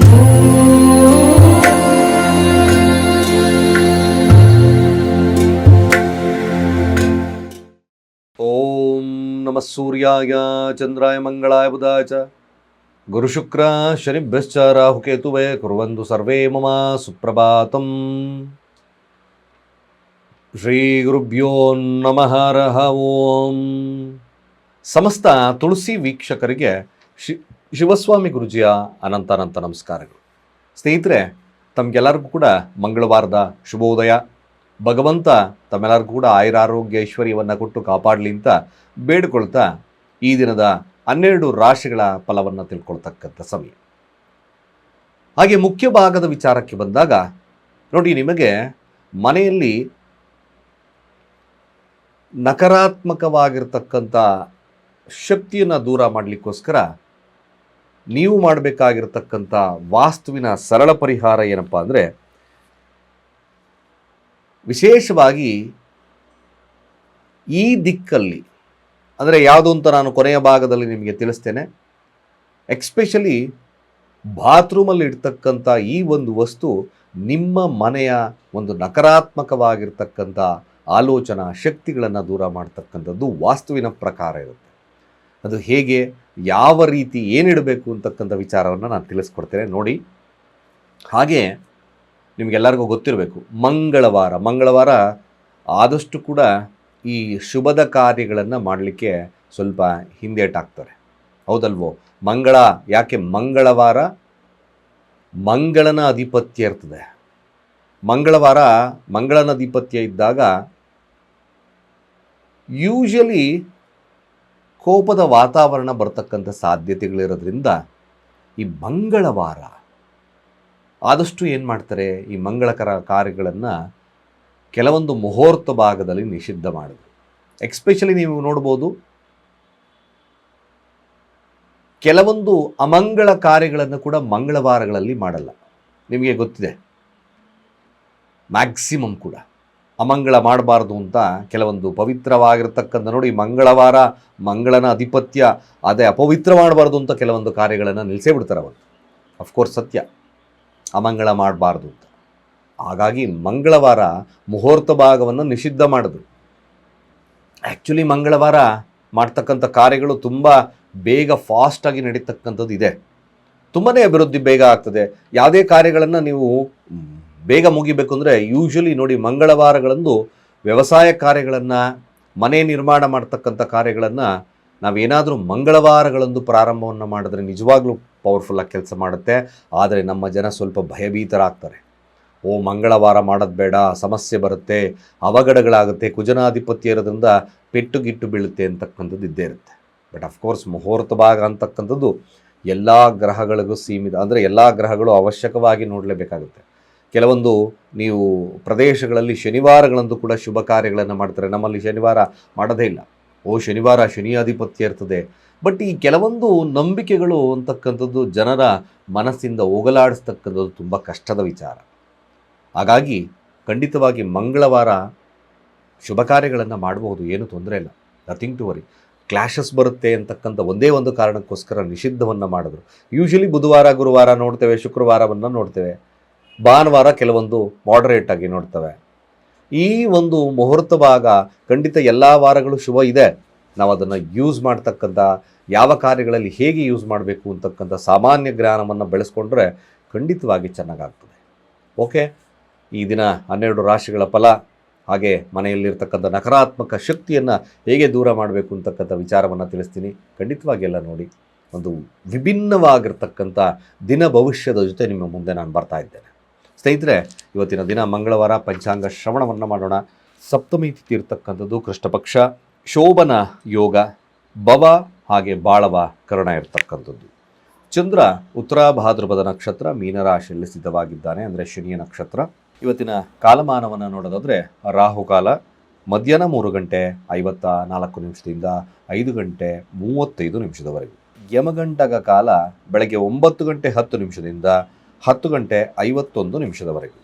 ಓಂ ನಮಃ ಸೂರ್ಯಾಯ ಚಂದ್ರಾಯ ಮಂಗಳಾಯ ಬುಧಾಯ ಚ ಗುರುಶುಕ್ರ ಶನಿಭ್ಯಶ್ಚ ರಾಹುಕೇತುವೇ ಕುರ್ವಂತು ಸರ್ವೇ ಮಮ ಸುಪ್ರಭಾತಂ. ಶ್ರೀ ಗುರುಭ್ಯೋ ನಮಃ ಹರಃ ಓಂ. ಸಮಸ್ತ ತುಳಸಿ ವೀಕ್ಷಕರಿಗೆ ಶಿವಸ್ವಾಮಿ ಗುರುಜಿಯ ಅನಂತ ನಮಸ್ಕಾರಗಳು. ಸ್ನೇಹಿತರೆ, ತಮಗೆಲ್ಲರಿಗೂ ಕೂಡ ಮಂಗಳವಾರದ ಶುಭೋದಯ. ಭಗವಂತ ತಮ್ಮೆಲ್ಲರಿಗೂ ಕೂಡ ಆಯುರಾರೋಗ್ಯ ಐಶ್ವರ್ಯವನ್ನು ಕೊಟ್ಟು ಕಾಪಾಡಲಿ ಅಂತ ಬೇಡಿಕೊಳ್ತಾ ಈ ದಿನದ 12 ರಾಶಿಗಳ ಫಲವನ್ನು ತಿಳ್ಕೊಳ್ತಕ್ಕಂಥ ಸಮಯ. ಹಾಗೆ ಮುಖ್ಯ ಭಾಗದ ವಿಚಾರಕ್ಕೆ ಬಂದಾಗ ನೋಡಿ, ನಿಮಗೆ ಮನೆಯಲ್ಲಿ ನಕಾರಾತ್ಮಕವಾಗಿರ್ತಕ್ಕಂಥ ಶಕ್ತಿಯನ್ನು ದೂರ ಮಾಡಲಿಕ್ಕೋಸ್ಕರ ನೀವು ಮಾಡಬೇಕಾಗಿರ್ತಕ್ಕಂಥ ವಾಸ್ತುವಿನ ಸರಳ ಪರಿಹಾರ ಏನಪ್ಪ ಅಂದರೆ, ವಿಶೇಷವಾಗಿ ಈ ದಿಕ್ಕಲ್ಲಿ, ಅಂದರೆ ಯಾವುದು ಅಂತ ನಾನು ಕೊನೆಯ ಭಾಗದಲ್ಲಿ ನಿಮಗೆ ತಿಳಿಸ್ತೇನೆ. ಎಕ್ಸ್ಪೆಷಲಿ ಬಾತ್ರೂಮಲ್ಲಿ ಇಡ್ತಕ್ಕಂಥ ಈ ಒಂದು ವಸ್ತು ನಿಮ್ಮ ಮನೆಯ ಒಂದು ನಕಾರಾತ್ಮಕವಾಗಿರ್ತಕ್ಕಂಥ ಆಲೋಚನಾ ಶಕ್ತಿಗಳನ್ನು ದೂರ ಮಾಡ್ತಕ್ಕಂಥದ್ದು ವಾಸ್ತುವಿನ ಪ್ರಕಾರ ಇರುತ್ತೆ. ಅದು ಹೇಗೆ, ಯಾವ ರೀತಿ, ಏನಿಡಬೇಕು ಅಂತಕ್ಕಂಥ ವಿಚಾರವನ್ನು ನಾನು ತಿಳಿಸ್ಕೊಡ್ತೇನೆ ನೋಡಿ. ಹಾಗೆ ನಿಮಗೆಲ್ಲರಿಗೂ ಗೊತ್ತಿರಬೇಕು, ಮಂಗಳವಾರ ಆದಷ್ಟು ಕೂಡ ಈ ಶುಭದ ಕಾರ್ಯಗಳನ್ನು ಮಾಡಲಿಕ್ಕೆ ಸ್ವಲ್ಪ ಹಿಂದೇಟಾಗ್ತಾರೆ, ಹೌದಲ್ವೋ? ಯಾಕೆ ಮಂಗಳವಾರ ಮಂಗಳನ ಅಧಿಪತ್ಯ ಇರ್ತದೆ. ಮಂಗಳನ ಅಧಿಪತ್ಯ ಇದ್ದಾಗ ಯೂಶಲಿ ಕೋಪದ ವಾತಾವರಣ ಬರ್ತಕ್ಕಂಥ ಸಾಧ್ಯತೆಗಳಿರೋದ್ರಿಂದ ಈ ಮಂಗಳವಾರ ಆದಷ್ಟು ಏನು ಮಾಡ್ತಾರೆ, ಈ ಮಂಗಳಕರ ಕಾರ್ಯಗಳನ್ನು ಕೆಲವೊಂದು ಮುಹೂರ್ತ ಭಾಗದಲ್ಲಿ ನಿಷಿದ್ಧ ಮಾಡೋದು. ಎಕ್ಸ್ಪೆಷಲಿ ನೀವು ನೋಡ್ಬೋದು, ಕೆಲವೊಂದು ಅಮಂಗಳ ಕಾರ್ಯಗಳನ್ನು ಕೂಡ ಮಂಗಳವಾರಗಳಲ್ಲಿ ಮಾಡಲ್ಲ. ನಿಮಗೆ ಗೊತ್ತಿದೆ, ಮ್ಯಾಕ್ಸಿಮಮ್ ಕೂಡ ಅಮಂಗಳ ಮಾಡಬಾರ್ದು ಅಂತ ಕೆಲವೊಂದು ಪವಿತ್ರವಾಗಿರ್ತಕ್ಕಂಥ ನೋಡಿ, ಮಂಗಳವಾರ ಮಂಗಳನ ಅಧಿಪತ್ಯ, ಅದೇ ಅಪವಿತ್ರ ಮಾಡಬಾರ್ದು ಅಂತ ಕೆಲವೊಂದು ಕಾರ್ಯಗಳನ್ನು ನಿಲ್ಲಿಸೇ ಬಿಡ್ತಾರೆ ಅವರು. ಅಫ್ಕೋರ್ಸ್ ಸತ್ಯ, ಅಮಂಗಳ ಮಾಡಬಾರ್ದು ಅಂತ. ಹಾಗಾಗಿ ಮಂಗಳವಾರ ಮುಹೂರ್ತ ಭಾಗವನ್ನು ನಿಷಿದ್ಧ ಮಾಡಿದ್ರು. ಆ್ಯಕ್ಚುಲಿ ಮಂಗಳವಾರ ಮಾಡ್ತಕ್ಕಂಥ ಕಾರ್ಯಗಳು ತುಂಬ ಬೇಗ ಫಾಸ್ಟಾಗಿ ನಡೀತಕ್ಕಂಥದ್ದು ಇದೆ. ತುಂಬಾ ಅಭಿವೃದ್ಧಿ ಬೇಗ ಆಗ್ತದೆ. ಯಾವುದೇ ಕಾರ್ಯಗಳನ್ನು ನೀವು ಬೇಗ ಮುಗಿಬೇಕು ಅಂದರೆ ಯೂಶ್ವಲಿ ನೋಡಿ, ಮಂಗಳವಾರಗಳಂದು ವ್ಯವಸಾಯ ಕಾರ್ಯಗಳನ್ನು, ಮನೆ ನಿರ್ಮಾಣ ಮಾಡ್ತಕ್ಕಂಥ ಕಾರ್ಯಗಳನ್ನು ನಾವೇನಾದರೂ ಮಂಗಳವಾರಗಳಂದು ಪ್ರಾರಂಭವನ್ನು ಮಾಡಿದ್ರೆ ನಿಜವಾಗ್ಲೂ ಪವರ್ಫುಲ್ಲಾಗಿ ಕೆಲಸ ಮಾಡುತ್ತೆ. ಆದರೆ ನಮ್ಮ ಜನ ಸ್ವಲ್ಪ ಭಯಭೀತರಾಗ್ತಾರೆ. ಮಂಗಳವಾರ ಮಾಡೋದು ಬೇಡ, ಸಮಸ್ಯೆ ಬರುತ್ತೆ, ಅವಘಡಗಳಾಗುತ್ತೆ, ಕುಜನಾಧಿಪತ್ಯ ಇರೋದ್ರಿಂದ ಪೆಟ್ಟು ಗಿಟ್ಟು ಬೀಳುತ್ತೆ ಅಂತಕ್ಕಂಥದ್ದು ಇದ್ದೇ ಇರುತ್ತೆ. ಬಟ್ ಅಫ್ಕೋರ್ಸ್ ಮುಹೂರ್ತ ಭಾಗ ಅಂತಕ್ಕಂಥದ್ದು ಎಲ್ಲ ಗ್ರಹಗಳಿಗೂ ಸೀಮಿತ, ಅಂದರೆ ಎಲ್ಲ ಗ್ರಹಗಳು ಅವಶ್ಯಕವಾಗಿ ನೋಡಲೇಬೇಕಾಗುತ್ತೆ. ಕೆಲವೊಂದು ನೀವು ಪ್ರದೇಶಗಳಲ್ಲಿ ಶನಿವಾರಗಳಂದು ಕೂಡ ಶುಭ ಕಾರ್ಯಗಳನ್ನು ಮಾಡ್ತಾರೆ. ನಮ್ಮಲ್ಲಿ ಶನಿವಾರ ಮಾಡೋದೇ ಇಲ್ಲ. ಶನಿವಾರ ಶನಿ ಅಧಿಪತ್ಯ ಇರ್ತದೆ. ಬಟ್ ಈ ಕೆಲವೊಂದು ನಂಬಿಕೆಗಳು ಅಂತಕ್ಕಂಥದ್ದು ಜನರ ಮನಸ್ಸಿಂದ ಹೋಗಲಾಡಿಸ್ತಕ್ಕಂಥದ್ದು ತುಂಬ ಕಷ್ಟದ ವಿಚಾರ. ಹಾಗಾಗಿ ಖಂಡಿತವಾಗಿ ಮಂಗಳವಾರ ಶುಭ ಕಾರ್ಯಗಳನ್ನು ಮಾಡಬಹುದು, ಏನೂ ತೊಂದರೆ ಇಲ್ಲ, ನಥಿಂಗ್ ಟು ವರಿ. ಕ್ಲಾಶಸ್ ಬರುತ್ತೆ ಅಂತಕ್ಕಂಥ ಒಂದೇ ಒಂದು ಕಾರಣಕ್ಕೋಸ್ಕರ ನಿಷಿದ್ಧವನ್ನು ಮಾಡಿದ್ರು. ಯೂಶಲಿ ಬುಧವಾರ, ಗುರುವಾರ ನೋಡ್ತೇವೆ, ಶುಕ್ರವಾರವನ್ನು ನೋಡ್ತೇವೆ, ಭಾನುವಾರ ಕೆಲವೊಂದು ಮಾಡರೇಟ್ ಆಗಿ ನೋಡ್ತವೆ. ಈ ಒಂದು ಮುಹೂರ್ತ ಭಾಗ ಖಂಡಿತ ಎಲ್ಲ ವಾರಗಳು ಶುಭ ಇದೆ. ನಾವು ಅದನ್ನು ಯೂಸ್ ಮಾಡ್ತಕ್ಕಂಥ, ಯಾವ ಕಾರ್ಯಗಳಲ್ಲಿ ಹೇಗೆ ಯೂಸ್ ಮಾಡಬೇಕು ಅಂತಕ್ಕಂಥ ಸಾಮಾನ್ಯ ಜ್ಞಾನವನ್ನು ಬೆಳೆಸ್ಕೊಂಡ್ರೆ ಖಂಡಿತವಾಗಿ ಚೆನ್ನಾಗಾಗ್ತದೆ. ಓಕೆ, ಈ ದಿನ 12 ರಾಶಿಗಳ ಫಲ, ಹಾಗೆ ಮನೆಯಲ್ಲಿರ್ತಕ್ಕಂಥ ನಕಾರಾತ್ಮಕ ಶಕ್ತಿಯನ್ನು ಹೇಗೆ ದೂರ ಮಾಡಬೇಕು ಅಂತಕ್ಕಂಥ ವಿಚಾರವನ್ನು ತಿಳಿಸ್ತೀನಿ. ಖಂಡಿತವಾಗಿ ಎಲ್ಲ ನೋಡಿ, ಒಂದು ವಿಭಿನ್ನವಾಗಿರ್ತಕ್ಕಂಥ ದಿನ ಭವಿಷ್ಯದ ಜೊತೆ ನಿಮ್ಮ ಮುಂದೆ ನಾನು ಬರ್ತಾ ಇದ್ದೇನೆ. ಸ್ನೇಹಿತರೆ, ಇವತ್ತಿನ ದಿನ ಮಂಗಳವಾರ, ಪಂಚಾಂಗ ಶ್ರವಣವನ್ನು ಮಾಡೋಣ. ಸಪ್ತಮಿ ತಿಥಿ ಇರ್ತಕ್ಕಂಥದ್ದು ಕೃಷ್ಣ ಪಕ್ಷ, ಶೋಭನ ಯೋಗ, ಭವ ಹಾಗೆ ಬಾಳವ ಕರ್ಣ ಇರ್ತಕ್ಕಂಥದ್ದು. ಚಂದ್ರ ಉತ್ತರ ಭಾದ್ರಪದ ನಕ್ಷತ್ರ, ಮೀನರಾಶಿಯಲ್ಲಿ ಸ್ಥಿತವಾಗಿದ್ದಾನೆ, ಅಂದರೆ ಶನಿಯ ನಕ್ಷತ್ರ. ಇವತ್ತಿನ ಕಾಲಮಾನವನ್ನು ನೋಡೋದಾದರೆ ರಾಹುಕಾಲ ಮಧ್ಯಾಹ್ನ 3:54 5 ಗಂಟೆ 35 ನಿಮಿಷದವರೆಗೂ. ಯಮಗಂಟಕ ಕಾಲ ಬೆಳಗ್ಗೆ 9:10 10 ಗಂಟೆ 51 ನಿಮಿಷದವರೆಗೂ.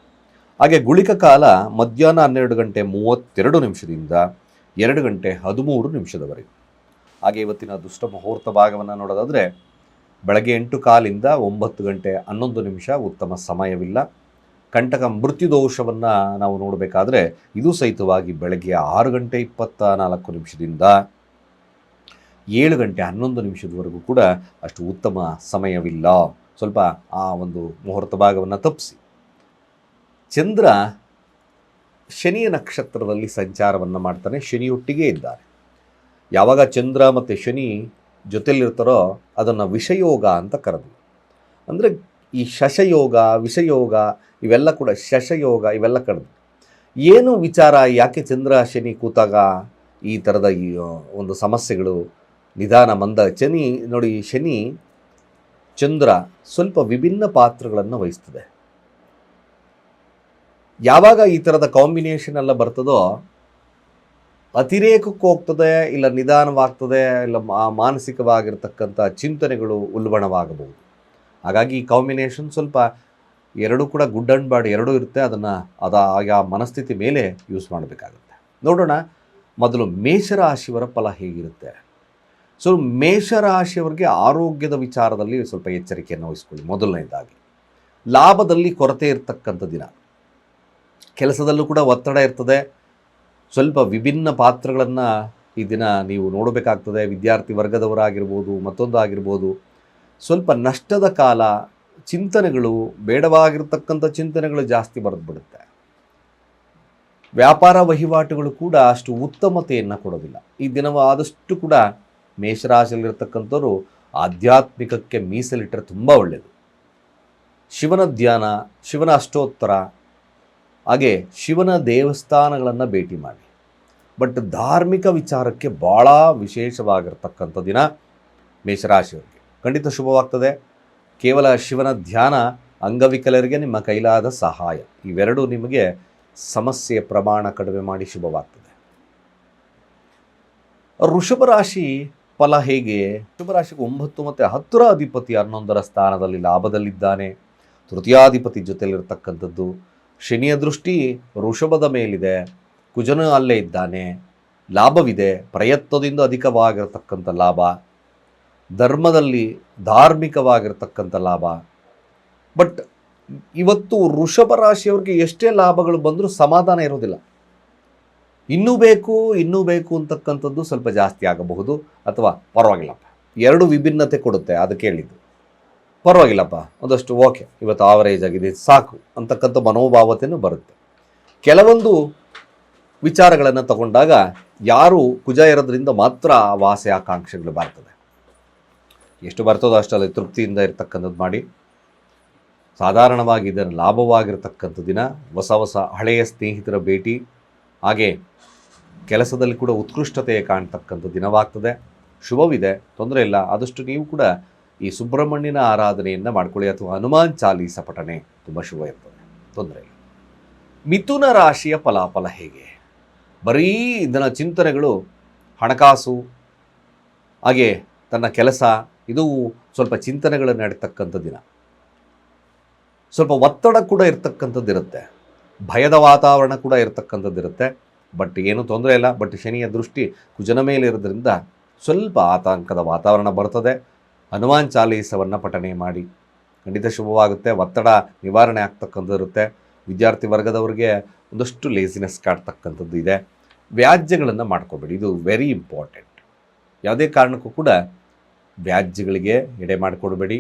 ಹಾಗೆ ಗುಳಿಕ ಕಾಲ ಮಧ್ಯಾಹ್ನ 12:32 2 ಗಂಟೆ 13 ನಿಮಿಷದವರೆಗೂ. ಹಾಗೆ ಇವತ್ತಿನ ದುಷ್ಟ ಮುಹೂರ್ತ ಭಾಗವನ್ನು ನೋಡೋದಾದರೆ ಬೆಳಗ್ಗೆ 8:15 9 ಗಂಟೆ 11 ನಿಮಿಷ ಉತ್ತಮ ಸಮಯವಿಲ್ಲ. ಕಂಟಕ ಮೃತ್ಯುದೋಷವನ್ನು ನಾವು ನೋಡಬೇಕಾದ್ರೆ ಇದು ಸಹಿತವಾಗಿ ಬೆಳಗ್ಗೆ 6 ಗಂಟೆ 24 ನಿಮಿಷದಿಂದ 7 ಗಂಟೆ 11 ನಿಮಿಷದವರೆಗೂ ಕೂಡ ಅಷ್ಟು ಉತ್ತಮ ಸಮಯವಿಲ್ಲ. ಸ್ವಲ್ಪ ಆ ಒಂದು ಮುಹೂರ್ತ ಭಾಗವನ್ನು ತಪ್ಪಿಸಿ. ಚಂದ್ರ ಶನಿಯ ನಕ್ಷತ್ರದಲ್ಲಿ ಸಂಚಾರವನ್ನು ಮಾಡ್ತಾನೆ, ಶನಿಯೊಟ್ಟಿಗೆ ಇದ್ದಾರೆ. ಯಾವಾಗ ಚಂದ್ರ ಮತ್ತು ಶನಿ ಜೊತೆಲಿರ್ತಾರೋ ಅದನ್ನು ವಿಷಯೋಗ ಅಂತ ಕರೆದ್ವಿ. ಅಂದರೆ ಈ ಶಶಯೋಗ, ವಿಷಯೋಗ ಇವೆಲ್ಲ ಕೂಡ ಶಶಯೋಗ ಇವೆಲ್ಲ ಕರೆದ್ವಿ. ಏನು ವಿಚಾರ, ಯಾಕೆ ಚಂದ್ರ ಶನಿ ಕೂತಾಗ ಈ ಥರದ ಈ ಒಂದು ಸಮಸ್ಯೆಗಳು ನಿಧಾನ ಮಂದ ಶನಿ ನೋಡಿ, ಶನಿ ಚಂದ್ರ ಸ್ವಲ್ಪ ವಿಭಿನ್ನ ಪಾತ್ರಗಳನ್ನು ವಹಿಸ್ತದೆ. ಯಾವಾಗ ಈ ಥರದ ಕಾಂಬಿನೇಷನ್ ಎಲ್ಲ ಬರ್ತದೋ ಅತಿರೇಕಕ್ಕೆ ಹೋಗ್ತದೆ, ಇಲ್ಲ ನಿಧಾನವಾಗ್ತದೆ, ಇಲ್ಲ ಮಾನಸಿಕವಾಗಿರ್ತಕ್ಕಂಥ ಚಿಂತನೆಗಳು ಉಲ್ಬಣವಾಗಬಹುದು. ಹಾಗಾಗಿ ಈ ಕಾಂಬಿನೇಷನ್ ಸ್ವಲ್ಪ ಎರಡೂ ಕೂಡ ಗುಡ್ ಆ್ಯಂಡ್ ಬ್ಯಾಡ್ ಎರಡೂ ಇರುತ್ತೆ. ಅದನ್ನು ಆಯಾ ಮನಸ್ಥಿತಿ ಮೇಲೆ ಯೂಸ್ ಮಾಡಬೇಕಾಗುತ್ತೆ. ನೋಡೋಣ ಮೊದಲು ಮೇಷರಾಶಿಯವರ ಫಲ ಹೇಗಿರುತ್ತೆ. ಸೊ ಮೇಷರಾಶಿಯವರಿಗೆ ಆರೋಗ್ಯದ ವಿಚಾರದಲ್ಲಿ ಸ್ವಲ್ಪ ಎಚ್ಚರಿಕೆಯನ್ನು ವಹಿಸ್ಕೊಳ್ಳಿ. ಮೊದಲನೇದಾಗಿ ಲಾಭದಲ್ಲಿ ಕೊರತೆ ಇರತಕ್ಕಂಥ ದಿನ. ಕೆಲಸದಲ್ಲೂ ಕೂಡ ಒತ್ತಡ ಇರ್ತದೆ. ಸ್ವಲ್ಪ ವಿಭಿನ್ನ ಪಾತ್ರಗಳನ್ನು ಈ ದಿನ ನೀವು ನೋಡಬೇಕಾಗ್ತದೆ. ವಿದ್ಯಾರ್ಥಿ ವರ್ಗದವರಾಗಿರ್ಬೋದು, ಮತ್ತೊಂದು ಆಗಿರ್ಬೋದು. ಸ್ವಲ್ಪ ನಷ್ಟದ ಕಾಲ, ಚಿಂತನೆಗಳು ಬೇಡವಾಗಿರ್ತಕ್ಕಂಥ ಚಿಂತನೆಗಳು ಜಾಸ್ತಿ ಬರೆದುಬಿಡುತ್ತೆ. ವ್ಯಾಪಾರ ವಹಿವಾಟುಗಳು ಕೂಡ ಅಷ್ಟು ಉತ್ತಮತೆಯನ್ನು ಕೊಡೋದಿಲ್ಲ. ಈ ದಿನವ ಆದಷ್ಟು ಕೂಡ ಮೇಷರಾಶಿಯಲ್ಲಿರ್ತಕ್ಕಂಥವ್ರು ಆಧ್ಯಾತ್ಮಿಕಕ್ಕೆ ಮೀಸಲಿಟ್ಟರೆ ತುಂಬ ಒಳ್ಳೆಯದು. ಶಿವನ ಧ್ಯಾನ, ಶಿವನ ಅಷ್ಟೋತ್ತರ, ಹಾಗೆ ಶಿವನ ದೇವಸ್ಥಾನಗಳನ್ನು ಭೇಟಿ ಮಾಡಿ. ಬಟ್ ಧಾರ್ಮಿಕ ವಿಚಾರಕ್ಕೆ ಭಾಳ ವಿಶೇಷವಾಗಿರ್ತಕ್ಕಂಥ ದಿನ ಮೇಷರಾಶಿಯವರಿಗೆ. ಖಂಡಿತ ಶುಭವಾಗ್ತದೆ. ಕೇವಲ ಶಿವನ ಧ್ಯಾನ, ಅಂಗವಿಕಲರಿಗೆ ನಿಮ್ಮ ಕೈಲಾದ ಸಹಾಯ, ಇವೆರಡೂ ನಿಮಗೆ ಸಮಸ್ಯೆಯ ಪ್ರಮಾಣ ಕಡಿಮೆ ಮಾಡಿ ಶುಭವಾಗ್ತದೆ. ವೃಷಭ ರಾಶಿ ಫಲ ಹೇಗೆ? ವೃಷಭ ರಾಶಿಗೆ 9 ಮತ್ತು 10ರ ಅಧಿಪತಿ 11ರ ಸ್ಥಾನದಲ್ಲಿ ಲಾಭದಲ್ಲಿದ್ದಾನೆ. ತೃತೀಯಾಧಿಪತಿ ಜೊತೆಲಿರ್ತಕ್ಕಂಥದ್ದು. ಶನಿಯ ದೃಷ್ಟಿ ವೃಷಭದ ಮೇಲಿದೆ, ಕುಜನು ಅಲ್ಲೇ ಇದ್ದಾನೆ. ಲಾಭವಿದೆ, ಪ್ರಯತ್ನದಿಂದ ಅಧಿಕವಾಗಿರತಕ್ಕಂಥ ಲಾಭ, ಧರ್ಮದಲ್ಲಿ ಧಾರ್ಮಿಕವಾಗಿರ್ತಕ್ಕಂಥ ಲಾಭ. ಬಟ್ ಇವತ್ತು ವೃಷಭ ರಾಶಿಯವ್ರಿಗೆ ಎಷ್ಟೇ ಲಾಭಗಳು ಬಂದರೂ ಸಮಾಧಾನ ಇರೋದಿಲ್ಲ. ಇನ್ನೂ ಬೇಕು ಅಂತಕ್ಕಂಥದ್ದು ಸ್ವಲ್ಪ ಜಾಸ್ತಿ ಆಗಬಹುದು. ಅಥವಾ ಪರವಾಗಿಲ್ಲಪ್ಪ, ಎರಡು ವಿಭಿನ್ನತೆ ಕೊಡುತ್ತೆ, ಅದಕ್ಕೆ ಹೇಳಿದ್ದು. ಪರವಾಗಿಲ್ಲಪ್ಪ, ಒಂದಷ್ಟು ಓಕೆ, ಇವತ್ತು ಆವರೇಜ್ ಆಗಿದೆ, ಸಾಕು ಅಂತಕ್ಕಂಥ ಮನೋಭಾವತೆಯೂ ಬರುತ್ತೆ. ಕೆಲವೊಂದು ವಿಚಾರಗಳನ್ನು ತಗೊಂಡಾಗ ಯಾರು ಕುಜ ಇರೋದ್ರಿಂದ ಮಾತ್ರ ವಾಸೆ ಆಕಾಂಕ್ಷೆಗಳು ಬರ್ತದೆ. ಎಷ್ಟು ಬರ್ತದೋ ಅಷ್ಟಲ್ಲಿ ತೃಪ್ತಿಯಿಂದ ಇರ್ತಕ್ಕಂಥದ್ದು ಮಾಡಿ. ಸಾಧಾರಣವಾಗಿ ಇದನ್ನು ಲಾಭವಾಗಿರ್ತಕ್ಕಂಥ ದಿನ. ಹೊಸ ಹಳೆಯ ಸ್ನೇಹಿತರ ಭೇಟಿ, ಹಾಗೆ ಕೆಲಸದಲ್ಲಿ ಕೂಡ ಉತ್ಕೃಷ್ಟತೆ ಕಾಣ್ತಕ್ಕಂಥ ದಿನವಾಗ್ತದೆ. ಶುಭವಿದೆ, ತೊಂದರೆ ಇಲ್ಲ. ಆದಷ್ಟು ನೀವು ಕೂಡ ಈ ಸುಬ್ರಹ್ಮಣ್ಯನ ಆರಾಧನೆಯನ್ನು ಮಾಡ್ಕೊಳ್ಳಿ, ಅಥವಾ ಹನುಮಾನ್ ಚಾಲೀಸ ಪಠನೆ ತುಂಬ ಶುಭ ಇರ್ತದೆ, ತೊಂದರೆ ಇಲ್ಲ. ಮಿಥುನ ರಾಶಿಯ ಫಲಾಫಲ ಹೇಗೆ? ಬರೀ ಇದನ್ನ ಚಿಂತನೆಗಳು, ಹಣಕಾಸು, ಹಾಗೆ ತನ್ನ ಕೆಲಸ, ಇದು ಸ್ವಲ್ಪ ಚಿಂತನೆಗಳು ನಡೀತಕ್ಕಂಥ ದಿನ. ಸ್ವಲ್ಪ ಒತ್ತಡ ಕೂಡ ಇರ್ತಕ್ಕಂಥದ್ದಿರುತ್ತೆ, ಭಯದ ವಾತಾವರಣ ಕೂಡ ಇರ್ತಕ್ಕಂಥದ್ದಿರುತ್ತೆ. ಬಟ್ ಏನೂ ತೊಂದರೆ ಇಲ್ಲ. ಬಟ್ ಶನಿಯ ದೃಷ್ಟಿ ಕುಜನ ಮೇಲೆ ಇರೋದ್ರಿಂದ ಸ್ವಲ್ಪ ಆತಂಕದ ವಾತಾವರಣ ಬರ್ತದೆ. ಹನುಮಾನ್ ಚಾಲೀಸವನ್ನು ಪಠನೆ ಮಾಡಿ, ಖಂಡಿತ ಶುಭವಾಗುತ್ತೆ. ಒತ್ತಡ ನಿವಾರಣೆ ಆಗ್ತಕ್ಕಂಥದ್ದಿರುತ್ತೆ. ವಿದ್ಯಾರ್ಥಿ ವರ್ಗದವರಿಗೆ ಒಂದಷ್ಟು ಲೇಸಿನೆಸ್ ಕಾಡ್ತಕ್ಕಂಥದ್ದು ಇದೆ. ವ್ಯಾಜ್ಯಗಳನ್ನು ಮಾಡ್ಕೋಬೇಡಿ, ಇದು ವೆರಿ ಇಂಪಾರ್ಟೆಂಟ್. ಯಾವುದೇ ಕಾರಣಕ್ಕೂ ಕೂಡ ವ್ಯಾಜ್ಯಗಳಿಗೆ ಎಡೆ ಮಾಡಿಕೊಡಬೇಡಿ.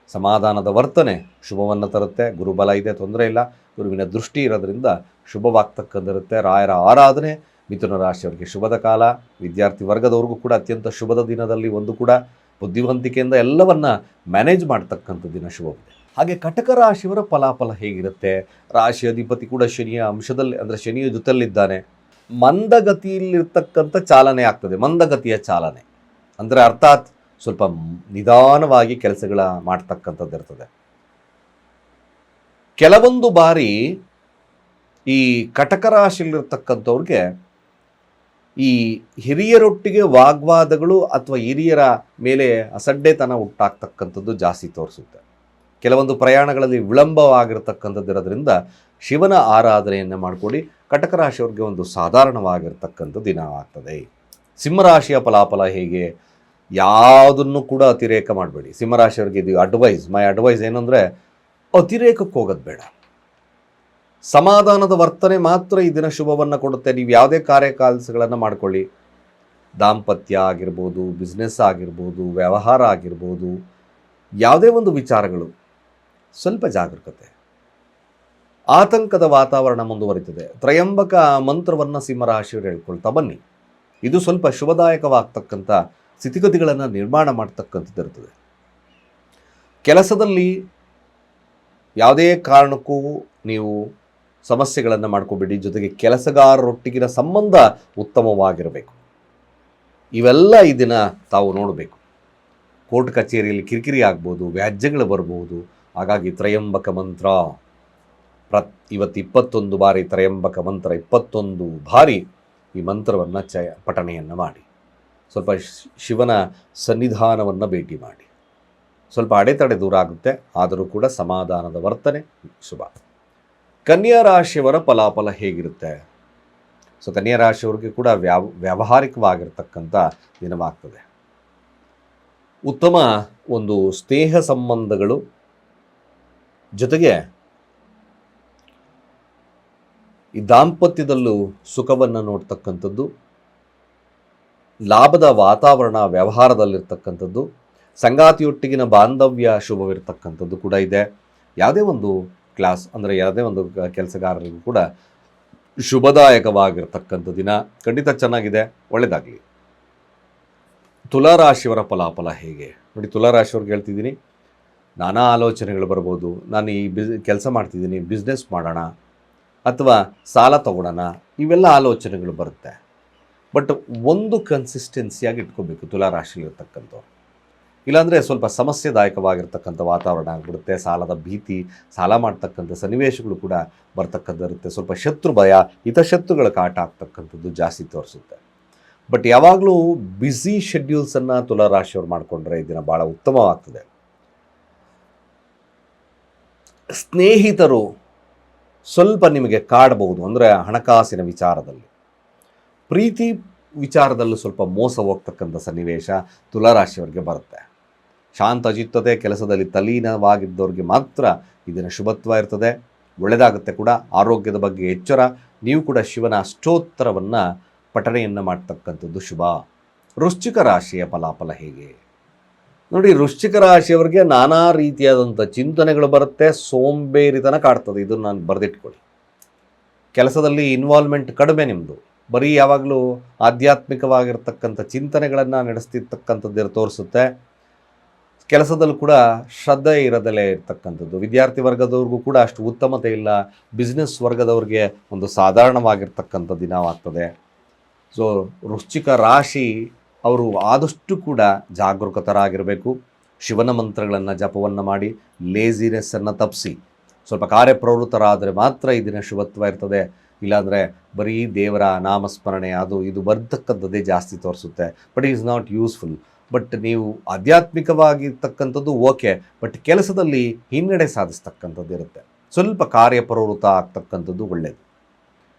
ಸಮಾಧಾನದ ವರ್ತನೆ ಶುಭವನ್ನು ತರುತ್ತೆ. ಗುರುಬಲ ಇದೆ, ತೊಂದರೆ ಇಲ್ಲ. ಗುರುವಿನ ದೃಷ್ಟಿ ಇರೋದ್ರಿಂದ ಶುಭವಾಗ್ತಕ್ಕಂಥಿರುತ್ತೆ. ರಾಯರ ಆರಾಧನೆ ಮಿಥುನ ರಾಶಿಯವರಿಗೆ ಶುಭದ ಕಾಲ. ವಿದ್ಯಾರ್ಥಿ ವರ್ಗದವ್ರಿಗೂ ಕೂಡ ಅತ್ಯಂತ ಶುಭದ ದಿನದಲ್ಲಿ ಒಂದು ಕೂಡ ಬುದ್ಧಿವಂತಿಕೆಯಿಂದ ಎಲ್ಲವನ್ನ ಮ್ಯಾನೇಜ್ ಮಾಡ್ತಕ್ಕಂಥ ದಿನ ಶುಭವಿದೆ. ಹಾಗೆ ಕಟಕ ರಾಶಿಯವರ ಫಲಾಫಲ ಹೇಗಿರುತ್ತೆ? ರಾಶಿ ಅಧಿಪತಿ ಕೂಡ ಶನಿಯ ಅಂಶದಲ್ಲಿ, ಅಂದರೆ ಶನಿಯ ಜೊತೆಯಲ್ಲಿದ್ದಾನೆ. ಮಂದಗತಿಯಲ್ಲಿರ್ತಕ್ಕಂಥ ಚಾಲನೆ ಆಗ್ತದೆ. ಮಂದಗತಿಯ ಚಾಲನೆ ಅಂದರೆ ಅರ್ಥಾತ್ ಸ್ವಲ್ಪ ನಿಧಾನವಾಗಿ ಕೆಲಸಗಳ ಮಾಡ್ತಕ್ಕಂಥದ್ದು ಇರ್ತದೆ. ಕೆಲವೊಂದು ಬಾರಿ ಈ ಕಟಕ ರಾಶಿಯಲ್ಲಿರ್ತಕ್ಕಂಥವ್ರಿಗೆ ಈ ಹಿರಿಯರೊಟ್ಟಿಗೆ ವಾಗ್ವಾದಗಳು ಅಥವಾ ಹಿರಿಯರ ಮೇಲೆ ಅಸಡ್ಡೆತನ ಉಂಟಾಗ್ತಕ್ಕಂಥದ್ದು ಜಾಸ್ತಿ ತೋರಿಸುತ್ತೆ. ಕೆಲವೊಂದು ಪ್ರಯಾಣಗಳಲ್ಲಿ ವಿಳಂಬವಾಗಿರ್ತಕ್ಕಂಥದ್ದು ಇರೋದ್ರಿಂದ ಶಿವನ ಆರಾಧನೆಯನ್ನು ಮಾಡಿಕೊಡಿ. ಕಟಕ ರಾಶಿಯವ್ರಿಗೆ ಒಂದು ಸಾಧಾರಣವಾಗಿರ್ತಕ್ಕಂಥ ದಿನ ಆಗ್ತದೆ. ಸಿಂಹರಾಶಿಯ ಫಲಾಫಲ ಹೇಗೆ? ಯಾವುದನ್ನು ಕೂಡ ಅತಿರೇಕ ಮಾಡಬೇಡಿ. ಸಿಂಹರಾಶಿಯವರಿಗೆ ಇದು ಮೈ ಅಡ್ವೈಸ್ ಏನಂದರೆ, ಅತಿರೇಕಕ್ಕೆ ಹೋಗೋದು ಬೇಡ. ಸಮಾಧಾನದ ವರ್ತನೆ ಮಾತ್ರ ಈ ದಿನ ಶುಭವನ್ನು ಕೊಡುತ್ತೆ. ನೀವು ಯಾವುದೇ ಕಾರ್ಯಕಾಲಸಗಳನ್ನು ಮಾಡ್ಕೊಳ್ಳಿ, ದಾಂಪತ್ಯ ಆಗಿರ್ಬೋದು, ಬಿಸ್ನೆಸ್ ಆಗಿರ್ಬೋದು, ವ್ಯವಹಾರ ಆಗಿರ್ಬೋದು, ಯಾವುದೇ ಒಂದು ವಿಚಾರಗಳು, ಸ್ವಲ್ಪ ಜಾಗರೂಕತೆ. ಆತಂಕದ ವಾತಾವರಣ ಮುಂದುವರಿತದೆ. ತ್ರಯಂಬಕ ಮಂತ್ರವನ್ನು ಸಿಂಹರಾಶಿಯವರು ಹೇಳ್ಕೊಳ್ತಾ ಬನ್ನಿ. ಇದು ಸ್ವಲ್ಪ ಶುಭದಾಯಕವಾಗ್ತಕ್ಕಂಥ ಸ್ಥಿತಿಗತಿಗಳನ್ನು ನಿರ್ಮಾಣ ಮಾಡ್ತಕ್ಕಂಥದ್ದು ಇರ್ತದೆ. ಕೆಲಸದಲ್ಲಿ ಯಾವುದೇ ಕಾರಣಕ್ಕೂ ನೀವು ಸಮಸ್ಯೆಗಳನ್ನು ಮಾಡ್ಕೋಬೇಡಿ. ಜೊತೆಗೆ ಕೆಲಸಗಾರರೊಟ್ಟಿಗಿನ ಸಂಬಂಧ ಉತ್ತಮವಾಗಿರಬೇಕು. ಇವೆಲ್ಲ ಈ ದಿನ ತಾವು ನೋಡಬೇಕು. ಕೋರ್ಟ್ ಕಚೇರಿಯಲ್ಲಿ ಕಿರಿಕಿರಿ ಆಗ್ಬೋದು, ವ್ಯಾಜ್ಯಗಳು ಬರ್ಬೋದು. ಹಾಗಾಗಿ ತ್ರಯಂಬಕ ಮಂತ್ರ ಇವತ್ತು 21 ಬಾರಿ ತ್ರಯಂಬಕ ಮಂತ್ರ 21 ಬಾರಿ ಈ ಮಂತ್ರವನ್ನು ಪಠಣೆಯನ್ನು ಮಾಡಿ. ಸ್ವಲ್ಪ ಶಿವನ ಸನ್ನಿಧಾನವನ್ನು ಭೇಟಿ ಮಾಡಿ. ಸ್ವಲ್ಪ ಅಡೆತಡೆ ದೂರ ಆಗುತ್ತೆ, ಆದರೂ ಕೂಡ ಸಮಾಧಾನದ ವರ್ತನೆ ಶುಭ. ಕನ್ಯಾ ರಾಶಿಯವರ ಫಲಾಫಲ ಹೇಗಿರುತ್ತೆ? ಸೊ ಕನ್ಯಾ ರಾಶಿಯವರಿಗೆ ಕೂಡ ವ್ಯಾವಹಾರಿಕವಾಗಿರ್ತಕ್ಕಂಥ ದಿನವಾಗ್ತದೆ. ಉತ್ತಮ ಒಂದು ಸ್ನೇಹ ಸಂಬಂಧಗಳು, ಜೊತೆಗೆ ಈ ದಾಂಪತ್ಯದಲ್ಲೂ ಸುಖವನ್ನು ನೋಡ್ತಕ್ಕಂಥದ್ದು, ಲಾಭದ ವಾತಾವರಣ ವ್ಯವಹಾರದಲ್ಲಿರ್ತಕ್ಕಂಥದ್ದು, ಸಂಗಾತಿಯೊಟ್ಟಿಗಿನ ಬಾಂಧವ್ಯ ಶುಭವಿರ್ತಕ್ಕಂಥದ್ದು ಕೂಡ ಇದೆ. ಯಾವುದೇ ಒಂದು ಕ್ಲಾಸ್ ಅಂದರೆ ಯಾವುದೇ ಒಂದು ಕೆಲಸಗಾರರಿಗೂ ಕೂಡ ಶುಭದಾಯಕವಾಗಿರ್ತಕ್ಕಂಥ ದಿನ ಖಂಡಿತ ಚೆನ್ನಾಗಿದೆ. ಒಳ್ಳೆಯದಾಗಲಿ. ತುಲಾರಾಶಿಯವರ ಫಲಾಫಲ ಹೇಗೆ ನೋಡಿ? ತುಲಾರಾಶಿಯವ್ರಿಗೆ ಹೇಳ್ತಿದ್ದೀನಿ, ನಾನಾ ಆಲೋಚನೆಗಳು ಬರ್ಬೋದು. ನಾನು ಈ ಕೆಲಸ ಮಾಡ್ತಿದ್ದೀನಿ, ಬಿಸ್ನೆಸ್ ಮಾಡೋಣ ಅಥವಾ ಸಾಲ ತೊಗೊಳ್ಳೋಣ, ಇವೆಲ್ಲ ಆಲೋಚನೆಗಳು ಬರುತ್ತೆ. ಬಟ್ ಒಂದು ಕನ್ಸಿಸ್ಟೆನ್ಸಿಯಾಗಿ ಇಟ್ಕೋಬೇಕು ತುಲಾರಾಶಿಲಿರ್ತಕ್ಕಂಥವ್ರು. ಇಲ್ಲಾಂದರೆ ಸ್ವಲ್ಪ ಸಮಸ್ಯೆದಾಯಕವಾಗಿರ್ತಕ್ಕಂಥ ವಾತಾವರಣ ಆಗಿಬಿಡುತ್ತೆ. ಸಾಲದ ಭೀತಿ, ಸಾಲ ಮಾಡ್ತಕ್ಕಂಥ ಸನ್ನಿವೇಶಗಳು ಕೂಡ ಬರ್ತಕ್ಕಂಥಿರುತ್ತೆ. ಸ್ವಲ್ಪ ಶತ್ರು ಭಯ, ಹಿತಶತ್ರುಗಳ ಕಾಟ ಆಗ್ತಕ್ಕಂಥದ್ದು ಜಾಸ್ತಿ ತೋರಿಸುತ್ತೆ. ಬಟ್ ಯಾವಾಗಲೂ ಬ್ಯುಸಿ ಶೆಡ್ಯೂಲ್ಸನ್ನು ತುಲಾರಾಶಿಯವ್ರು ಮಾಡಿಕೊಂಡ್ರೆ ಈ ದಿನ ಭಾಳ ಉತ್ತಮವಾಗ್ತದೆ. ಸ್ನೇಹಿತರು ಸ್ವಲ್ಪ ನಿಮಗೆ ಕಾಡಬಹುದು, ಅಂದರೆ ಹಣಕಾಸಿನ ವಿಚಾರದಲ್ಲಿ. ಪ್ರೀತಿ ವಿಚಾರದಲ್ಲೂ ಸ್ವಲ್ಪ ಮೋಸ ಹೋಗ್ತಕ್ಕಂಥ ಸನ್ನಿವೇಶ ತುಲಾರಾಶಿಯವರಿಗೆ ಬರುತ್ತೆ. ಶಾಂತಚಿತ್ತತೆ, ಕೆಲಸದಲ್ಲಿ ತಲ್ಲೀನವಾಗಿದ್ದವ್ರಿಗೆ ಮಾತ್ರ ಇದನ್ನು ಶುಭತ್ವ ಇರ್ತದೆ. ಒಳ್ಳೆಯದಾಗುತ್ತೆ ಕೂಡ. ಆರೋಗ್ಯದ ಬಗ್ಗೆ ಎಚ್ಚರ. ನೀವು ಕೂಡ ಶಿವನ ಅಷ್ಟೋತ್ತರವನ್ನು ಪಠಣೆಯನ್ನು ಮಾಡ್ತಕ್ಕಂಥದ್ದು ಶುಭ. ವೃಶ್ಚಿಕ ರಾಶಿಯ ಫಲಾಫಲ ಹೇಗೆ ನೋಡಿ? ವೃಶ್ಚಿಕ ರಾಶಿಯವರಿಗೆ ನಾನಾ ರೀತಿಯಾದಂಥ ಚಿಂತನೆಗಳು ಬರುತ್ತೆ. ಸೋಂಬೇರಿತನ ಕಾಡ್ತದೆ. ಇದನ್ನು ನಾನು ಬರೆದಿಟ್ಕೊಳ್ಳಿ. ಕೆಲಸದಲ್ಲಿ ಇನ್ವಾಲ್ವ್ಮೆಂಟ್ ಕಡಿಮೆ ನಿಮ್ಮದು. ಬರೀ ಯಾವಾಗಲೂ ಆಧ್ಯಾತ್ಮಿಕವಾಗಿರ್ತಕ್ಕಂಥ ಚಿಂತನೆಗಳನ್ನು ನಡೆಸ್ತಿರ್ತಕ್ಕಂಥದ್ದು ತೋರಿಸುತ್ತೆ. ಕೆಲಸದಲ್ಲೂ ಕೂಡ ಶ್ರದ್ಧೆ ಇರದಲೇ ಇರ್ತಕ್ಕಂಥದ್ದು. ವಿದ್ಯಾರ್ಥಿ ವರ್ಗದವ್ರಿಗೂ ಕೂಡ ಅಷ್ಟು ಉತ್ತಮತೆ ಇಲ್ಲ. ಬಿಸ್ನೆಸ್ ವರ್ಗದವ್ರಿಗೆ ಒಂದು ಸಾಧಾರಣವಾಗಿರ್ತಕ್ಕಂಥ ದಿನವಾಗ್ತದೆ. ಸೊ ವೃಶ್ಚಿಕ ರಾಶಿ ಅವರು ಆದಷ್ಟು ಕೂಡ ಜಾಗರೂಕತರಾಗಿರಬೇಕು. ಶಿವನ ಮಂತ್ರಗಳನ್ನು ಜಪವನ್ನು ಮಾಡಿ ಲೇಜಿನೆಸ್ಸನ್ನು ತಪ್ಪಿಸಿ ಸ್ವಲ್ಪ ಕಾರ್ಯಪ್ರವೃತ್ತರಾದರೆ ಮಾತ್ರ ಈ ದಿನ ಶುಭತ್ವ ಇರ್ತದೆ. ಇಲ್ಲಾಂದರೆ ಬರೀ ದೇವರ ನಾಮಸ್ಮರಣೆ ಅದು ಇದು ಬರ್ತಕ್ಕಂಥದ್ದೇ ಜಾಸ್ತಿ ತೋರಿಸುತ್ತೆ. But is not useful. But ನೀವು ಆಧ್ಯಾತ್ಮಿಕವಾಗಿರ್ತಕ್ಕಂಥದ್ದು ಓಕೆ, ಬಟ್ ಕೆಲಸದಲ್ಲಿ ಹಿನ್ನಡೆ ಸಾಧಿಸ್ತಕ್ಕಂಥದ್ದು ಇರುತ್ತೆ. ಸ್ವಲ್ಪ ಕಾರ್ಯಪ್ರವೃತ್ತ ಆಗ್ತಕ್ಕಂಥದ್ದು ಒಳ್ಳೆಯದು.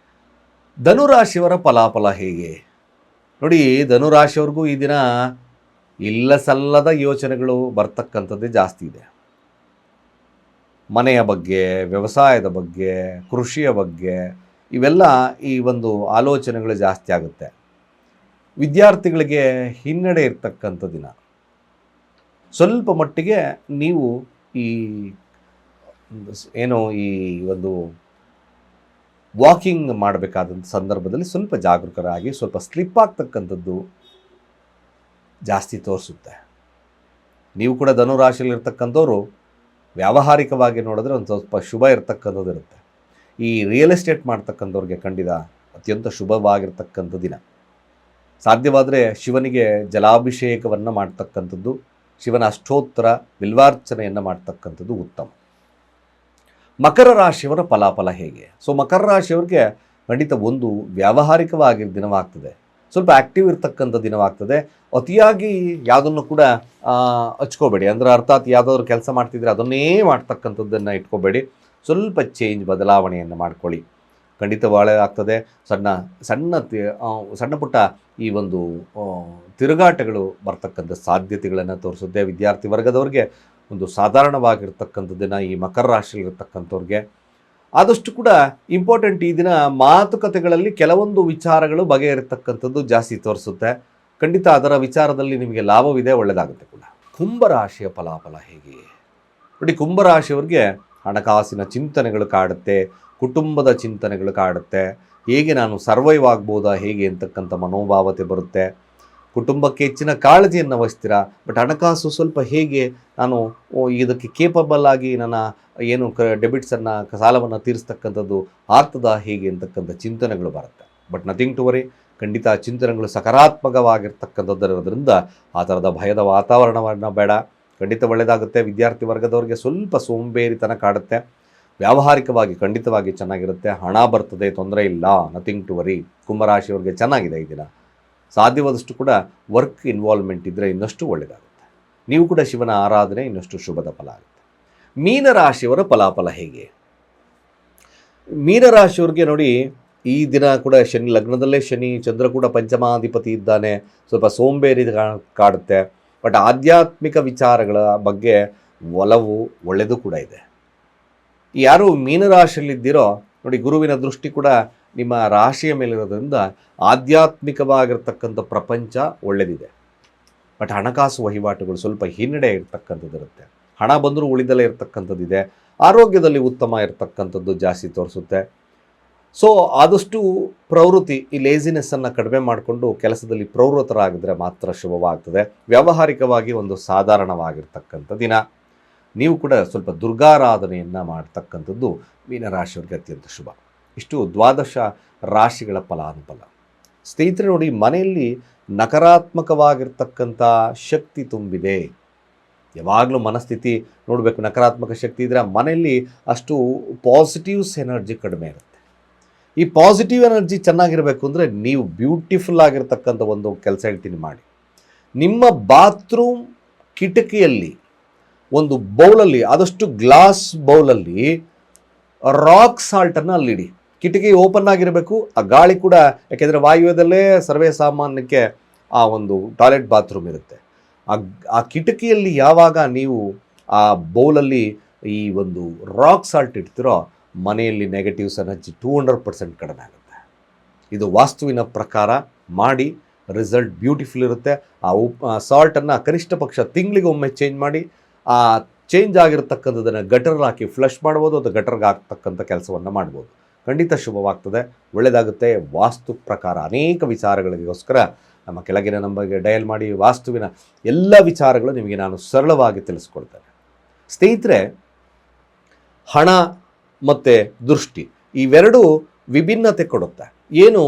ಧನುರಾಶಿಯವರ ಫಲಾಫಲ ಹೇಗೆ ನೋಡಿ? ಧನುರಾಶಿಯವ್ರಿಗೂ ಈ ದಿನ ಇಲ್ಲ ಸಲ್ಲದ ಯೋಚನೆಗಳು ಬರ್ತಕ್ಕಂಥದ್ದೇ ಜಾಸ್ತಿ ಇದೆ. ಮನೆಯ ಬಗ್ಗೆ, ವ್ಯವಸಾಯದ ಬಗ್ಗೆ, ಕೃಷಿಯ ಬಗ್ಗೆ, ಇವೆಲ್ಲ ಈ ಒಂದು ಆಲೋಚನೆಗಳು ಜಾಸ್ತಿ ಆಗುತ್ತೆ. ವಿದ್ಯಾರ್ಥಿಗಳಿಗೆ ಹಿನ್ನಡೆ ಇರ್ತಕ್ಕಂಥ ದಿನ. ಸ್ವಲ್ಪ ಮಟ್ಟಿಗೆ ನೀವು ಈ ಈ ಒಂದು ವಾಕಿಂಗ್ ಮಾಡಬೇಕಾದಂಥ ಸಂದರ್ಭದಲ್ಲಿ ಸ್ವಲ್ಪ ಜಾಗರೂಕರಾಗಿ, ಸ್ವಲ್ಪ ಸ್ಲಿಪ್ ಆಗ್ತಕ್ಕಂಥದ್ದು ಜಾಸ್ತಿ ತೋರಿಸುತ್ತೆ. ನೀವು ಕೂಡ ಧನುರಾಶಿಯಲ್ಲಿರ್ತಕ್ಕಂಥವ್ರು ವ್ಯಾವಹಾರಿಕವಾಗಿ ನೋಡಿದ್ರೆ ಒಂದು ಸ್ವಲ್ಪ ಶುಭ ಇರ್ತಕ್ಕಂಥದ್ದು ಇರುತ್ತೆ. ಈ ರಿಯಲ್ ಎಸ್ಟೇಟ್ ಮಾಡ್ತಕ್ಕಂಥವ್ರಿಗೆ ಖಂಡಿತ ಅತ್ಯಂತ ಶುಭವಾಗಿರ್ತಕ್ಕಂಥ ದಿನ. ಸಾಧ್ಯವಾದರೆ ಶಿವನಿಗೆ ಜಲಾಭಿಷೇಕವನ್ನು ಮಾಡ್ತಕ್ಕಂಥದ್ದು, ಶಿವನ ಅಷ್ಟೋತ್ತರ ಬಿಲ್ವಾರ್ಚನೆಯನ್ನು ಮಾಡ್ತಕ್ಕಂಥದ್ದು ಉತ್ತಮ. ಮಕರ ರಾಶಿಯವರ ಫಲಾಫಲ ಹೇಗೆ? ಸೊ ಮಕರ ರಾಶಿಯವ್ರಿಗೆ ಖಂಡಿತ ಒಂದು ವ್ಯಾವಹಾರಿಕವಾಗಿ ದಿನವಾಗ್ತದೆ. ಸ್ವಲ್ಪ ಆ್ಯಕ್ಟಿವ್ ಇರ್ತಕ್ಕಂಥ ದಿನವಾಗ್ತದೆ. ಅತಿಯಾಗಿ ಯಾವುದನ್ನು ಕೂಡ ಹಚ್ಕೋಬೇಡಿ. ಅಂದರೆ ಅರ್ಥಾತ್ ಯಾವುದಾದ್ರೂ ಕೆಲಸ ಮಾಡ್ತಿದ್ರೆ ಅದನ್ನೇ ಮಾಡ್ತಕ್ಕಂಥದ್ದನ್ನು ಇಟ್ಕೋಬೇಡಿ. ಸ್ವಲ್ಪ ಚೇಂಜ್, ಬದಲಾವಣೆಯನ್ನು ಮಾಡ್ಕೊಳ್ಳಿ. ಖಂಡಿತ ಒಳ್ಳೆಯದಾಗ್ತದೆ. ಸಣ್ಣ ಪುಟ್ಟ ಈ ಒಂದು ತಿರುಗಾಟಗಳು ಬರ್ತಕ್ಕಂಥ ಸಾಧ್ಯತೆಗಳನ್ನು ತೋರಿಸುತ್ತೆ. ವಿದ್ಯಾರ್ಥಿ ವರ್ಗದವ್ರಿಗೆ ಒಂದು ಸಾಧಾರಣವಾಗಿರ್ತಕ್ಕಂಥ ದಿನ. ಈ ಮಕರ ರಾಶಿಯಲ್ಲಿರ್ತಕ್ಕಂಥವ್ರಿಗೆ ಆದಷ್ಟು ಕೂಡ ಇಂಪಾರ್ಟೆಂಟ್ ಈ ದಿನ. ಮಾತುಕತೆಗಳಲ್ಲಿ ಕೆಲವೊಂದು ವಿಚಾರಗಳು ಬಗೆಹರಿತಕ್ಕಂಥದ್ದು ಜಾಸ್ತಿ ತೋರಿಸುತ್ತೆ. ಖಂಡಿತ ಅದರ ವಿಚಾರದಲ್ಲಿ ನಿಮಗೆ ಲಾಭವಿದೆ, ಒಳ್ಳೆಯದಾಗುತ್ತೆ ಕೂಡ. ಕುಂಭರಾಶಿಯ ಫಲಾಫಲ ಹೇಗೆ ನೋಡಿ, ಕುಂಭರಾಶಿಯವರಿಗೆ ಹಣಕಾಸಿನ ಚಿಂತನೆಗಳು ಕಾಡುತ್ತೆ, ಕುಟುಂಬದ ಚಿಂತನೆಗಳು ಕಾಡುತ್ತೆ. ಹೇಗೆ ನಾನು ಸರ್ವೈವ್ ಆಗ್ಬೋದಾ ಹೇಗೆ ಅಂತಕ್ಕಂಥ ಮನೋಭಾವತೆ ಬರುತ್ತೆ. ಕುಟುಂಬಕ್ಕೆ ಹೆಚ್ಚಿನ ಕಾಳಜಿಯನ್ನು ವಹಿಸ್ತೀರಾ, ಬಟ್ ಹಣಕಾಸು ಸ್ವಲ್ಪ ಹೇಗೆ ನಾನು ಇದಕ್ಕೆ ಕೇಪಬಲ್ ಆಗಿ ನನ್ನ ಏನು ಡೆಬಿಟ್ಸನ್ನು ಸಾಲವನ್ನು ತೀರಿಸ್ತಕ್ಕಂಥದ್ದು ಆಗ್ತದಾ ಹೇಗೆ ಅಂತಕ್ಕಂಥ ಚಿಂತನೆಗಳು ಬರುತ್ತೆ. ಬಟ್ ನಥಿಂಗ್ ಟು ವರಿ, ಖಂಡಿತ ಚಿಂತನೆಗಳು ಸಕಾರಾತ್ಮಕವಾಗಿರ್ತಕ್ಕಂಥದ್ದಿರೋದ್ರಿಂದ ಆ ಥರದ ಭಯದ ವಾತಾವರಣವನ್ನು ಬೇಡ. ಖಂಡಿತ ಒಳ್ಳೆಯದಾಗುತ್ತೆ. ವಿದ್ಯಾರ್ಥಿ ವರ್ಗದವರಿಗೆ ಸ್ವಲ್ಪ ಸೋಂಬೇರಿತನ ಕಾಡುತ್ತೆ. ವ್ಯಾವಹಾರಿಕವಾಗಿ ಖಂಡಿತವಾಗಿ ಚೆನ್ನಾಗಿರುತ್ತೆ. ಹಣ ಬರ್ತದೆ, ತೊಂದರೆ ಇಲ್ಲ, ನಥಿಂಗ್ ಟು ವರಿ. ಕುಂಭರಾಶಿಯವರಿಗೆ ಚೆನ್ನಾಗಿದೆ ಈ ದಿನ. ಸಾಧ್ಯವಾದಷ್ಟು ಕೂಡ ವರ್ಕ್ ಇನ್ವಾಲ್ವ್ಮೆಂಟ್ ಇದ್ದರೆ ಇನ್ನಷ್ಟು ಒಳ್ಳೆಯದಾಗುತ್ತೆ. ನೀವು ಕೂಡ ಶಿವನ ಆರಾಧನೆ ಇನ್ನಷ್ಟು ಶುಭದ ಫಲ ಆಗುತ್ತೆ. ಮೀನರಾಶಿಯವರ ಫಲಾಫಲ ಹೇಗೆ? ಮೀನರಾಶಿಯವ್ರಿಗೆ ನೋಡಿ, ಈ ದಿನ ಕೂಡ ಶನಿ ಲಗ್ನದಲ್ಲೇ ಶನಿ, ಚಂದ್ರ ಕೂಡ ಪಂಚಮಾಧಿಪತಿ ಇದ್ದಾನೆ. ಸ್ವಲ್ಪ ಸೋಂಬೇರಿ ಕಾಡುತ್ತೆ. ಬಟ್ ಆಧ್ಯಾತ್ಮಿಕ ವಿಚಾರಗಳ ಬಗ್ಗೆ ಒಲವು ಒಳ್ಳೆಯದು ಕೂಡ ಇದೆ. ಯಾರು ಮೀನರಾಶಿಯಲ್ಲಿದ್ದೀರೋ ನೋಡಿ, ಗುರುವಿನ ದೃಷ್ಟಿ ಕೂಡ ನಿಮ್ಮ ರಾಶಿಯ ಮೇಲಿರೋದ್ರಿಂದ ಆಧ್ಯಾತ್ಮಿಕವಾಗಿರ್ತಕ್ಕಂಥ ಪ್ರಪಂಚ ಒಳ್ಳೆಯದಿದೆ. ಬಟ್ ಹಣಕಾಸು ವಹಿವಾಟುಗಳು ಸ್ವಲ್ಪ ಹಿನ್ನಡೆ ಇರ್ತಕ್ಕಂಥದ್ದಿರುತ್ತೆ. ಹಣ ಬಂದರೂ ಉಳಿದಲೇ ಇರ್ತಕ್ಕಂಥದ್ದಿದೆ. ಆರೋಗ್ಯದಲ್ಲಿ ಉತ್ತಮ ಇರತಕ್ಕಂಥದ್ದು ಜಾಸ್ತಿ ತೋರಿಸುತ್ತೆ. ಸೊ ಆದಷ್ಟು ಪ್ರವೃತ್ತಿ, ಈ ಲೇಸಿನೆಸ್ಸನ್ನು ಕಡಿಮೆ ಮಾಡಿಕೊಂಡು ಕೆಲಸದಲ್ಲಿ ಪ್ರವೃತ್ತರಾಗಿದ್ದರೆ ಮಾತ್ರ ಶುಭವಾಗ್ತದೆ. ವ್ಯಾವಹಾರಿಕವಾಗಿ ಒಂದು ಸಾಧಾರಣವಾಗಿರ್ತಕ್ಕಂಥ ದಿನ. ನೀವು ಕೂಡ ಸ್ವಲ್ಪ ದುರ್ಗಾರಾಧನೆಯನ್ನು ಮಾಡ್ತಕ್ಕಂಥದ್ದು ಮೀನರಾಶಿಯವರಿಗೆ ಅತ್ಯಂತ ಶುಭ. ಇಷ್ಟು ದ್ವಾದಶ ರಾಶಿಗಳ ಫಲಾನುಫಲ. ಸ್ನೇಹಿತರೆ ನೋಡಿ, ಮನೆಯಲ್ಲಿ ನಕಾರಾತ್ಮಕವಾಗಿರ್ತಕ್ಕಂಥ ಶಕ್ತಿ ತುಂಬಿದೆ. ಯಾವಾಗಲೂ ಮನಸ್ಥಿತಿ ನೋಡಬೇಕು, ನಕಾರಾತ್ಮಕ ಶಕ್ತಿ ಇದ್ದರೆ ಮನೆಯಲ್ಲಿ ಅಷ್ಟು ಪಾಸಿಟಿವ್ಸ್ ಎನರ್ಜಿ ಕಡಿಮೆ ಇರುತ್ತೆ. ಈ ಪಾಸಿಟಿವ್ ಎನರ್ಜಿ ಚೆನ್ನಾಗಿರಬೇಕು ಅಂದರೆ ನೀವು ಬ್ಯೂಟಿಫುಲ್ ಆಗಿರ್ತಕ್ಕಂಥ ಒಂದು ಕೆಲಸ ಹೇಳ್ತೀನಿ ಮಾಡಿ. ನಿಮ್ಮ ಬಾತ್ರೂಮ್ ಕಿಟಕಿಯಲ್ಲಿ ಒಂದು ಬೌಲಲ್ಲಿ, ಆದಷ್ಟು ಗ್ಲಾಸ್ ಬೌಲಲ್ಲಿ ರಾಕ್ ಸಾಲ್ಟನ್ನು ಅಲ್ಲಿಡಿ. ಕಿಟಕಿ ಓಪನ್ ಆಗಿರಬೇಕು, ಆ ಗಾಳಿ ಕೂಡ, ಯಾಕೆಂದರೆ ವಾಯುವ್ಯದಲ್ಲೇ ಸರ್ವೇ ಸಾಮಾನ್ಯಕ್ಕೆ ಆ ಒಂದು ಟಾಯ್ಲೆಟ್ ಬಾತ್ರೂಮ್ ಇರುತ್ತೆ. ಆ ಕಿಟಕಿಯಲ್ಲಿ ಯಾವಾಗ ನೀವು ಆ ಬೌಲಲ್ಲಿ ಈ ಒಂದು ರಾಕ್ ಸಾಲ್ಟ್ ಇಡ್ತಿರೋ, ಮನೆಯಲ್ಲಿ ನೆಗೆಟಿವ್ಸ್ ಎನರ್ಜಿ 200% ಕಡಿಮೆ ಆಗುತ್ತೆ. ಇದು ವಾಸ್ತುವಿನ ಪ್ರಕಾರ ಮಾಡಿ, ರಿಸಲ್ಟ್ ಬ್ಯೂಟಿಫುಲ್ ಇರುತ್ತೆ. ಆ ಸಾಲ್ಟನ್ನು ಕನಿಷ್ಠ ಪಕ್ಷ ತಿಂಗಳಿಗೆ ಒಮ್ಮೆ ಚೇಂಜ್ ಮಾಡಿ, ಆ ಚೇಂಜ್ ಆಗಿರ್ತಕ್ಕಂಥದ್ದನ್ನು ಗಟರ್ಗೆ ಹಾಕಿ ಫ್ಲಶ್ ಮಾಡ್ಬೋದು, ಅಥವಾ ಗಟರ್ಗೆ ಹಾಕ್ತಕ್ಕಂಥ ಕೆಲಸವನ್ನು ಮಾಡ್ಬೋದು. ಖಂಡಿತ ಶುಭವಾಗ್ತದೆ, ಒಳ್ಳೆಯದಾಗುತ್ತೆ. ವಾಸ್ತು ಪ್ರಕಾರ ಅನೇಕ ವಿಚಾರಗಳಿಗೋಸ್ಕರ ನಮ್ಮ ಕೆಳಗಿನ ನಂಬರ್ಗೆ ಡಯಲ್ ಮಾಡಿ. ವಾಸ್ತುವಿನ ಎಲ್ಲ ವಿಚಾರಗಳು ನಿಮಗೆ ನಾನು ಸರಳವಾಗಿ ತಿಳಿಸ್ಕೊಡ್ತೇನೆ. ಸ್ನೇಹಿತರೆ, ಹಣ ಮತ್ತು ದೃಷ್ಟಿ ಇವೆರಡೂ ವಿಭಿನ್ನತೆ ಕೊಡುತ್ತೆ. ಏನು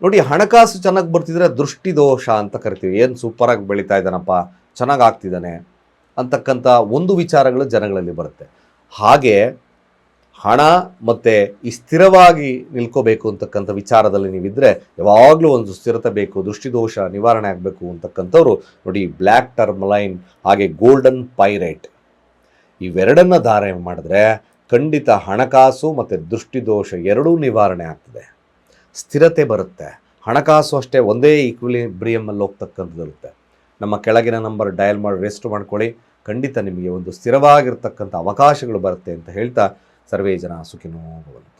ನೋಡಿ, ಹಣಕಾಸು ಚೆನ್ನಾಗಿ ಬರ್ತಿದ್ರೆ ದೃಷ್ಟಿ ದೋಷ ಅಂತ ಕರಿತೀವಿ. ಏನು ಸೂಪರಾಗಿ ಬೆಳೀತಾ ಇದ್ದಾನಪ್ಪ, ಚೆನ್ನಾಗಿ ಆಗ್ತಿದ್ದಾನೆ ಅಂತಕ್ಕಂಥ ಒಂದು ವಿಚಾರಗಳು ಜನಗಳಲ್ಲಿ ಬರುತ್ತೆ. ಹಾಗೆ ಹಣ ಮತ್ತು ಈ ಸ್ಥಿರವಾಗಿ ನಿಲ್ಕೋಬೇಕು ಅಂತಕ್ಕಂಥ ವಿಚಾರದಲ್ಲಿ ನೀವಿದ್ದರೆ ಯಾವಾಗಲೂ ಒಂದು ಸ್ಥಿರತೆ ಬೇಕು, ದೃಷ್ಟಿದೋಷ ನಿವಾರಣೆ ಆಗಬೇಕು ಅಂತಕ್ಕಂಥವ್ರು ನೋಡಿ, ಬ್ಲ್ಯಾಕ್ ಟರ್ಮಲೈನ್ ಹಾಗೆ ಗೋಲ್ಡನ್ ಪೈರೈಟ್ ಇವೆರಡನ್ನು ಧಾರಣೆ ಮಾಡಿದ್ರೆ ಖಂಡಿತ ಹಣಕಾಸು ಮತ್ತು ದೃಷ್ಟಿದೋಷ ಎರಡೂ ನಿವಾರಣೆ ಆಗ್ತದೆ. ಸ್ಥಿರತೆ ಬರುತ್ತೆ. ಹಣಕಾಸು ಅಷ್ಟೇ ಒಂದೇ ಈಕ್ವಿಲಿಬ್ರಿಯಮಲ್ಲಿ ಹೋಗ್ತಕ್ಕಂಥದ್ದಿರುತ್ತೆ. ನಮ್ಮ ಕೆಳಗಿನ ನಂಬರ್ ಡಯಲ್ ಮಾಡಿ ರೆಸ್ಟ್ ಮಾಡ್ಕೊಳ್ಳಿ. ಖಂಡಿತ ನಿಮಗೆ ಒಂದು ಸ್ಥಿರವಾಗಿರ್ತಕ್ಕಂಥ ಅವಕಾಶಗಳು ಬರುತ್ತೆ ಅಂತ ಹೇಳ್ತಾ, ಸರ್ವೇ ಜನ ಸುಖಿನೋ ಭವಂತು.